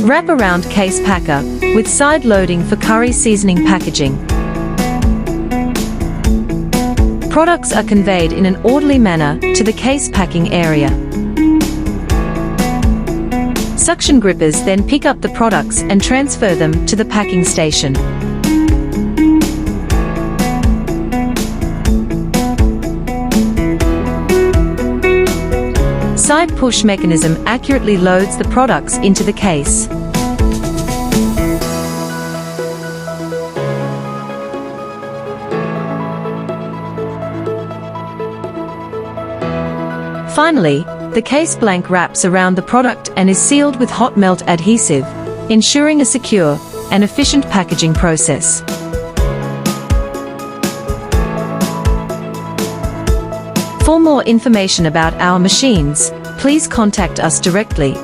Wrap-around case packer, with side loading for curry seasoning packaging. Products are conveyed in an orderly manner to the case packing area. Suction grippers then pick up the products and transfer them to the packing station. Side push mechanism accurately loads the products into the case. Finally, the case blank wraps around the product and is sealed with hot melt adhesive, ensuring a secure and efficient packaging process. For more information about our machines, please contact us directly.